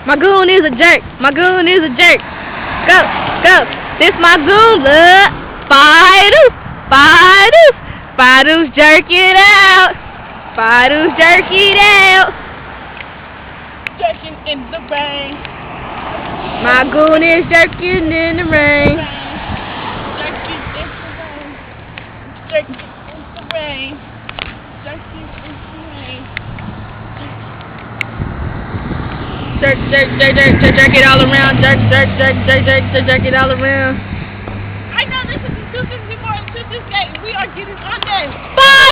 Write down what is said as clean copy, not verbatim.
My goon is a jerk. My goon is a jerk. Go, go. This my goon. Look. Fido. Fido. Fido's jerking out. Fido's jerking out. Jerking in the rain. My goon is jerking in the rain. Jerking in the rain. Jerking in the rain. Jerking in the rain. Jerk, jerk, jerk, jerk, jerk, jerk it all around. Jerk, jerk, jerk, jerk, jerk, jerk, jerk it all around. I know this is 254 and to this gate. We are getting on there. Bye!